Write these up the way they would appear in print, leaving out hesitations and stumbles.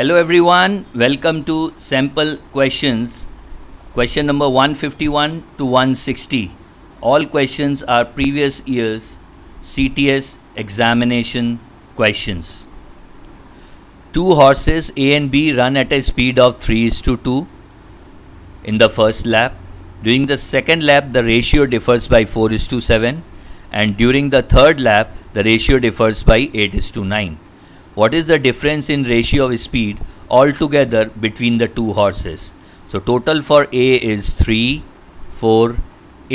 Hello everyone, welcome to sample questions. Question number 151 to 160. All questions are previous year's CTS examination questions. Two horses A and B run at a speed of 3:2 in the first lap. During the second lap, the ratio differs by 4:7, and during the third lap, the ratio differs by 8:9. What is the difference in ratio of speed altogether between the two horses? So total for A is 3, 4,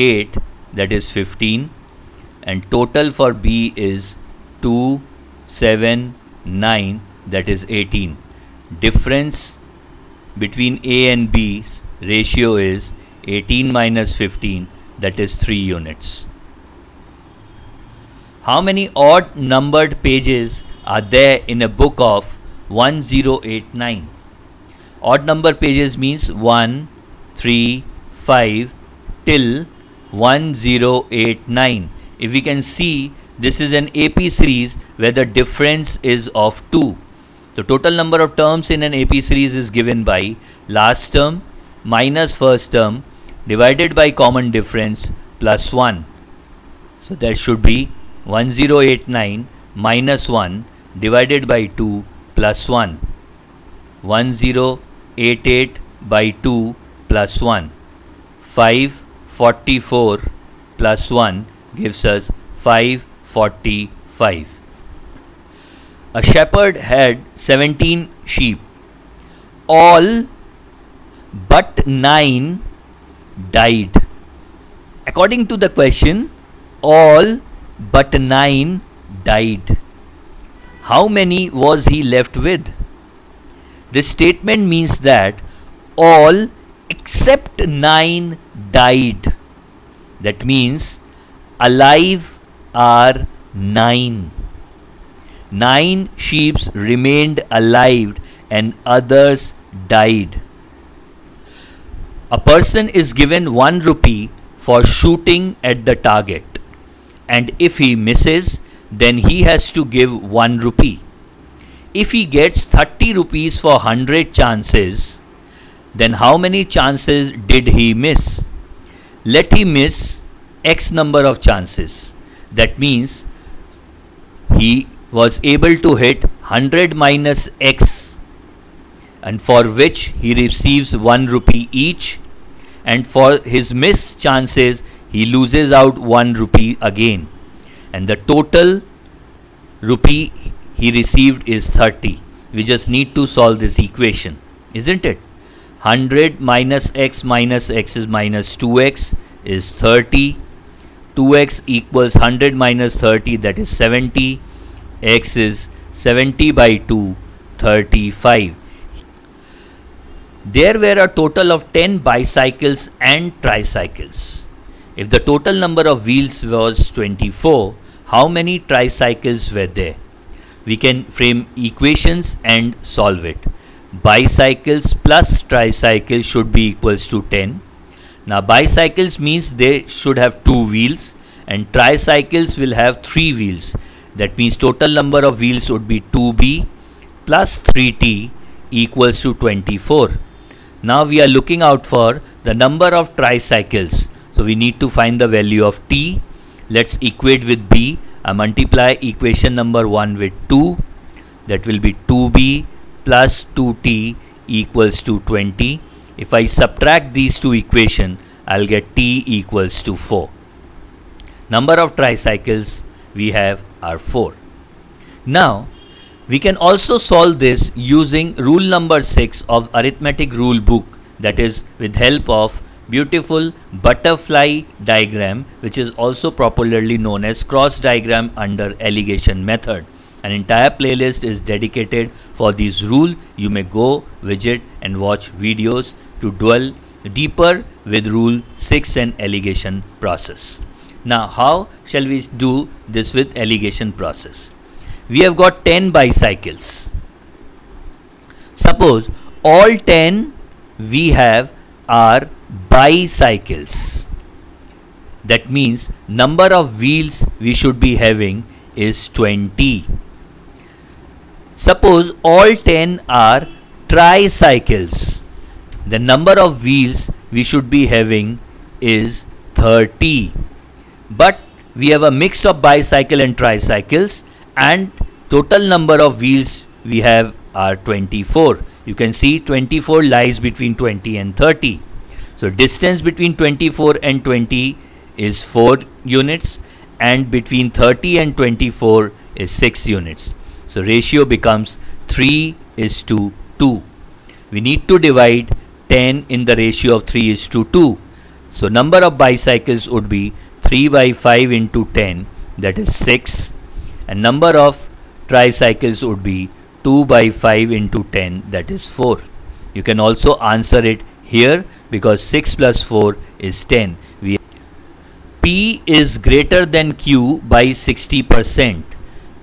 8, that is 15, and total for B is 2, 7, 9, that is 18. Difference between A and B's ratio is 18 minus 15, that is 3 units. How many odd numbered pages are there in a book of 1089? Odd number pages means 1, 3, 5 till 1089. If we can see, this is an AP series where the difference is of 2. The total number of terms in an AP series is given by last term minus first term divided by common difference plus 1. So that should be 1089 minus 1 divided by 2 plus 1. 1088 by 2 plus 1. 544 plus 1 gives us 545. A shepherd had 17 sheep. All but 9 died. According to the question, all but 9 died. How many was he left with? This statement means that all except 9 died. That means alive are 9. 9 sheep remained alive and others died. A person is given 1 rupee for shooting at the target, and if he misses, then he has to give 1 rupee. If he gets 30 rupees for 100 chances, then how many chances did he miss? Let him miss X number of chances. That means he was able to hit 100 minus X, and for which he receives 1 rupee each, and for his missed chances he loses out 1 rupee again, and the total rupee he received is 30. We just need to solve this equation, isn't it? 100 minus x is minus 2x is 30. 2x equals 100 minus 30, that is 70. X is 70 by 2, 35. There were a total of 10 bicycles and tricycles. If the total number of wheels was 24, how many tricycles were there? We can frame equations and solve it. Bicycles plus tricycles should be equals to 10. Now bicycles means they should have 2 wheels, and tricycles will have 3 wheels. That means total number of wheels would be 2b plus 3t equals to 24. Now we are looking out for the number of tricycles. So we need to find the value of t. Let's equate with b. I multiply equation number 1 with 2. That will be 2b plus 2t equals to 20. If I subtract these two equations, I'll get t equals to 4. Number of tricycles we have are 4. Now we can also solve this using rule number 6 of arithmetic rule book, that is with help of beautiful butterfly diagram, which is also popularly known as cross diagram under alligation method. An entire playlist is dedicated for this rule. You may go visit and watch videos to dwell deeper with rule 6 and alligation process. Now how shall we do this with alligation process? We have got 10 bicycles. Suppose all 10 we have are bicycles. That means number of wheels we should be having is 20. Suppose all 10 are tricycles. The number of wheels we should be having is 30. But we have a mix of bicycle and tricycles, and total number of wheels we have are 24. You can see 24 lies between 20 and 30. So distance between 24 and 20 is 4 units, and between 30 and 24 is 6 units. So ratio becomes 3:2. We need to divide 10 in the ratio of 3:2. So number of bicycles would be 3 by 5 into 10, that is 6, and number of tricycles would be 2 by 5 into 10, that is 4. You can also answer it here because 6 plus 4 is 10. P is greater than Q by 60%.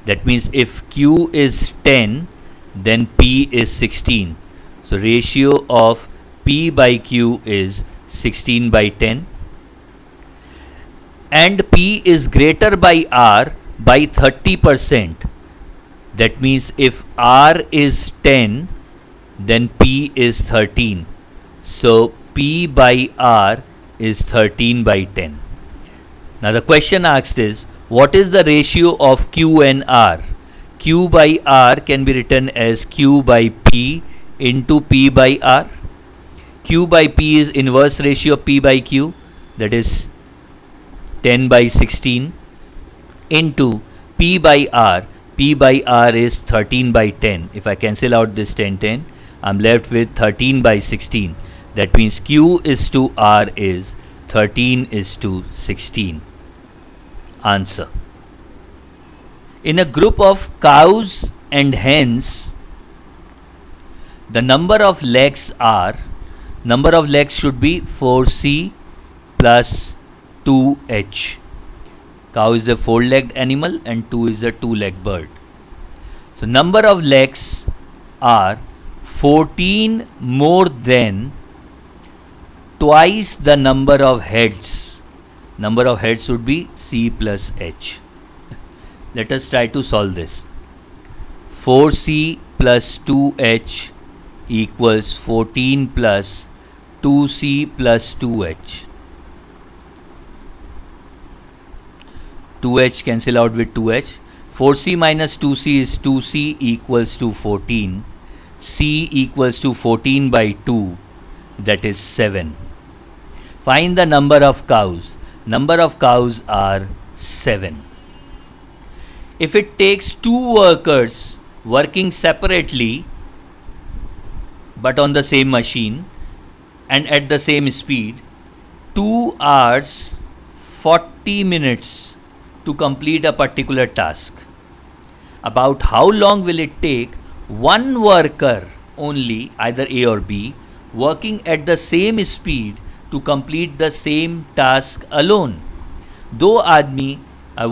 That means if Q is 10, then P is 16. So ratio of P by Q is 16 by 10. And P is greater by R by 30%. That means if R is 10, then P is 13. So P by R is 13 by 10. Now the question asked is, what is the ratio of Q and R? Q by R can be written as Q by P into P by R. Q by P is inverse ratio of P by Q, that is 10 by 16, into P by R. P by R is 13 by 10. If I cancel out this 10, I'm left with 13 by 16. That means Q is to R is 13:16. Answer. In a group of cows and hens, the number of legs should be 4C plus 2H. Cow is a 4-legged animal and 2 is a 2-legged bird. So number of legs are 14 more than twice the number of heads. Number of heads would be C plus H. Let us try to solve this. 4C plus 2H equals 14 plus 2C plus 2H. 2H cancel out with 2H. 4C minus 2C is 2C equals to 14. C equals to 14 by 2, that is 7. Find the number of cows. Number of cows are 7. If it takes 2 workers working separately but on the same machine and at the same speed, 2 hours 40 minutes to complete a particular task, about how long will it take one worker only, either A or B, working at the same speed to complete the same task alone? दो आदमी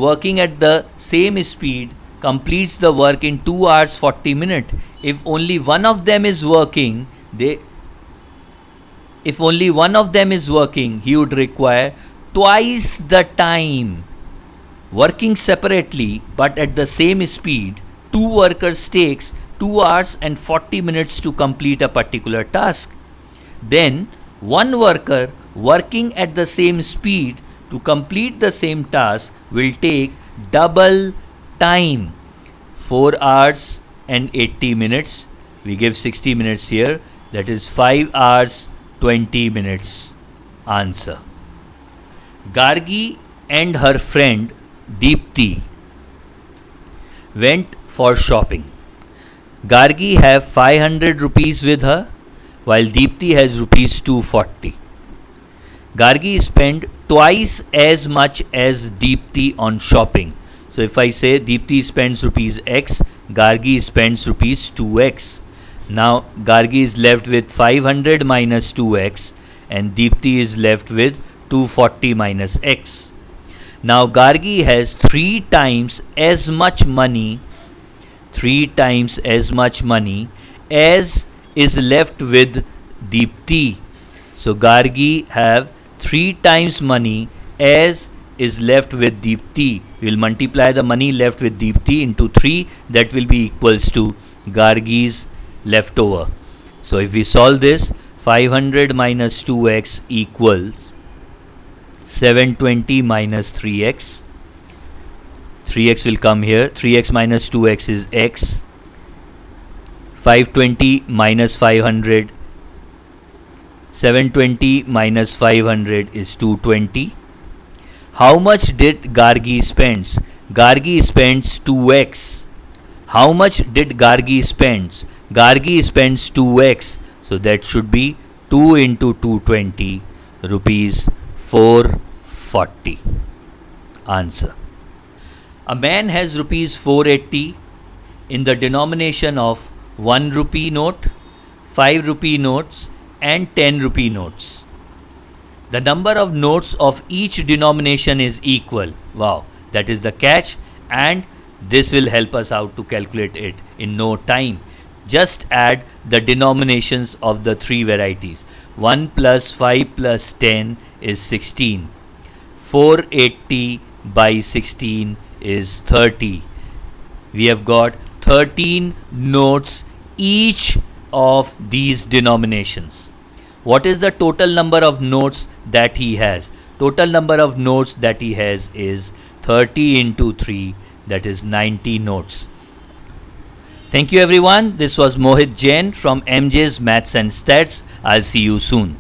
working at the same speed completes the work in 2 hours 40 minutes. If only one of them is working, he would require twice the time. Working separately but at the same speed, 2 workers takes 2 hours and 40 minutes to complete a particular task. Then one worker working at the same speed to complete the same task will take double time, 4 hours and 80 minutes. We give 60 minutes here, that is 5 hours 20 minutes. Answer. Gargi and her friend Deepti went for shopping. Gargi have 500 rupees with her, while Deepti has rupees 240. Gargi spent twice as much as Deepti on shopping. So if I say Deepti spends rupees X, Gargi spends rupees 2X. Now Gargi is left with 500 minus 2X and Deepti is left with 240 minus X. Now Gargi has 3 times as much money as is left with Deepti. So Gargi have 3 times money as is left with Deepti. We will multiply the money left with Deepti into 3, that will be equals to Gargi's left over. So if we solve this, 500 minus 2x equals 720 minus 3x. 3x will come here. 3x minus 2x is x. 520 minus 500. 720 minus 500 is 220. How much did Gargi spends? Gargi spends 2x. How much did Gargi spends? Gargi spends 2x. So that should be 2 into 220, rupees 440. Answer. A man has rupees 480 in the denomination of 1 rupee note, 5 rupee notes and 10 rupee notes. The number of notes of each denomination is equal. Wow, that is the catch, and this will help us out to calculate it in no time. Just add the denominations of the three varieties. 1 plus 5 plus 10 is 16. 480 by 16 is 30. We have got 13 notes each of these denominations. What is the total number of notes that he has? Total number of notes that he has is 30 into 3, that is 90 notes. Thank you everyone. This was Mohit Jain from MJ's Maths and Stats. I'll see you soon.